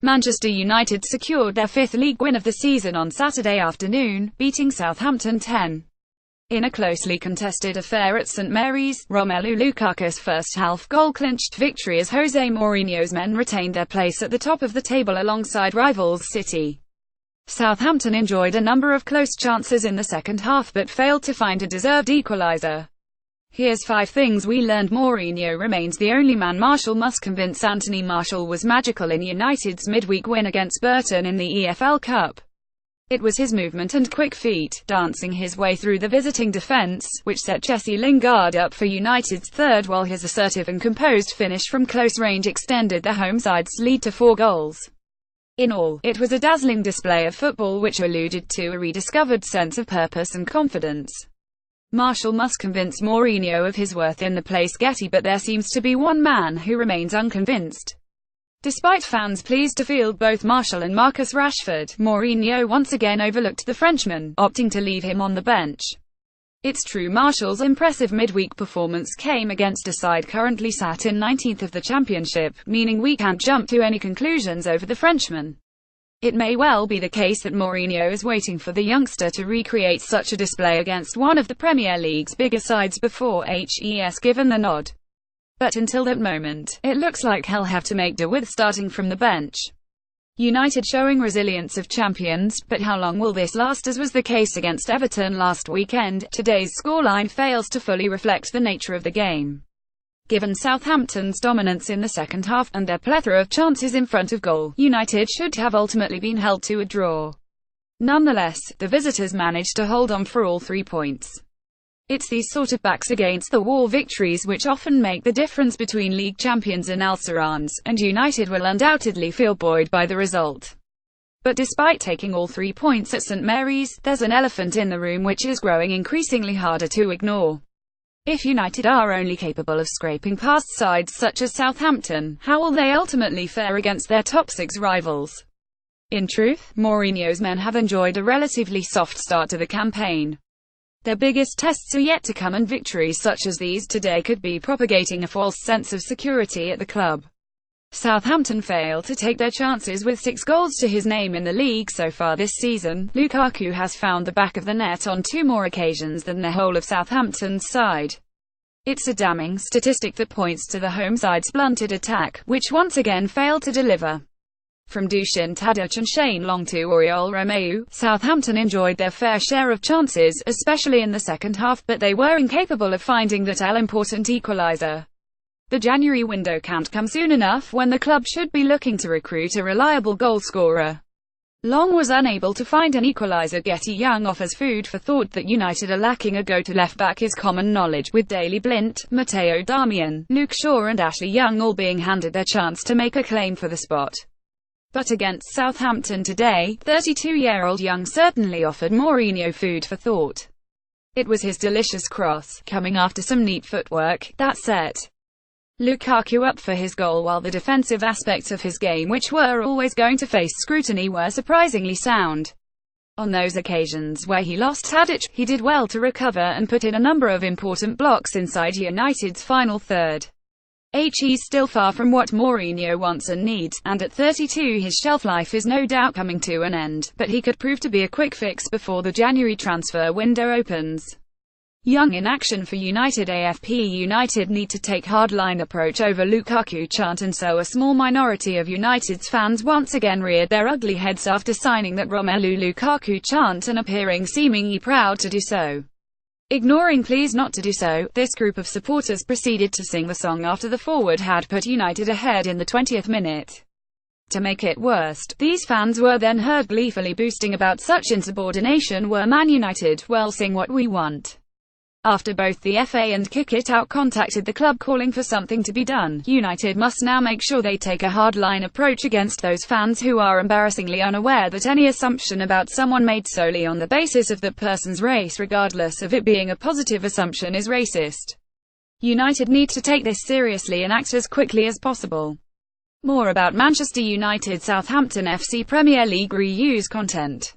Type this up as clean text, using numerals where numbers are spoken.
Manchester United secured their fifth league win of the season on Saturday afternoon, beating Southampton 10. In a closely contested affair at St Mary's, Romelu Lukaku's first-half goal clinched victory as Jose Mourinho's men retained their place at the top of the table alongside rivals City. Southampton enjoyed a number of close chances in the second half but failed to find a deserved equaliser. Here's 5 things we learned. Mourinho remains the only man Martial must convince. Anthony Martial was magical in United's midweek win against Burton in the EFL Cup. It was his movement and quick feet, dancing his way through the visiting defence, which set Jesse Lingard up for United's third, while his assertive and composed finish from close range extended the home side's lead to 4 goals. In all, it was a dazzling display of football which alluded to a rediscovered sense of purpose and confidence. Martial must convince Mourinho of his worth in the place Getty, but there seems to be one man who remains unconvinced. Despite fans pleased to field both Martial and Marcus Rashford, Mourinho once again overlooked the Frenchman, opting to leave him on the bench. It's true, Martial's impressive midweek performance came against a side currently sat in 19th of the Championship, meaning we can't jump to any conclusions over the Frenchman. It may well be the case that Mourinho is waiting for the youngster to recreate such a display against one of the Premier League's bigger sides before he's given the nod. But until that moment, it looks like he'll have to make do with starting from the bench. United showing resilience of champions, but how long will this last? As was the case against Everton last weekend, today's scoreline fails to fully reflect the nature of the game. Given Southampton's dominance in the second half, and their plethora of chances in front of goal, United should have ultimately been held to a draw. Nonetheless, the visitors managed to hold on for all 3 points. It's these sort of backs-against-the-wall victories which often make the difference between league champions and Alcerans, and United will undoubtedly feel buoyed by the result. But despite taking all 3 points at St Mary's, there's an elephant in the room which is growing increasingly harder to ignore. If United are only capable of scraping past sides such as Southampton, how will they ultimately fare against their top 6 rivals? In truth, Mourinho's men have enjoyed a relatively soft start to the campaign. Their biggest tests are yet to come, and victories such as these today could be propagating a false sense of security at the club. Southampton failed to take their chances with 6 goals to his name in the league so far this season. Lukaku has found the back of the net on 2 more occasions than the whole of Southampton's side. It's a damning statistic that points to the home side's blunted attack, which once again failed to deliver. From Dusan Tadic and Shane Long to Oriol Romeu, Southampton enjoyed their fair share of chances, especially in the second half, but they were incapable of finding that all-important equaliser. The January window can't come soon enough when the club should be looking to recruit a reliable goalscorer. Long was unable to find an equaliser. Getty Young offers food for thought. That United are lacking a go-to left-back is common knowledge, with Daley Blind, Matteo Darmian, Luke Shaw and Ashley Young all being handed their chance to make a claim for the spot. But against Southampton today, 32-year-old Young certainly offered Mourinho food for thought. It was his delicious cross, coming after some neat footwork, that set Lukaku up for his goal, while the defensive aspects of his game, which were always going to face scrutiny, were surprisingly sound. On those occasions where he lost Tadic, he did well to recover and put in a number of important blocks inside United's final third. He's still far from what Mourinho wants and needs, and at 32 his shelf life is no doubt coming to an end, but he could prove to be a quick fix before the January transfer window opens. Young in action for United. AFP United need to take hardline approach over Lukaku chant, and so a small minority of United's fans once again reared their ugly heads after signing that Romelu Lukaku chant and appearing seemingly proud to do so. Ignoring pleas not to do so, this group of supporters proceeded to sing the song after the forward had put United ahead in the 20th minute. To make it worse, these fans were then heard gleefully boasting about such insubordination. Were Man United, well, sing what we want. After both the FA and Kick It Out contacted the club calling for something to be done, United must now make sure they take a hardline approach against those fans who are embarrassingly unaware that any assumption about someone made solely on the basis of that person's race, regardless of it being a positive assumption, is racist. United need to take this seriously and act as quickly as possible. More about Manchester United Southampton FC Premier League reuse content.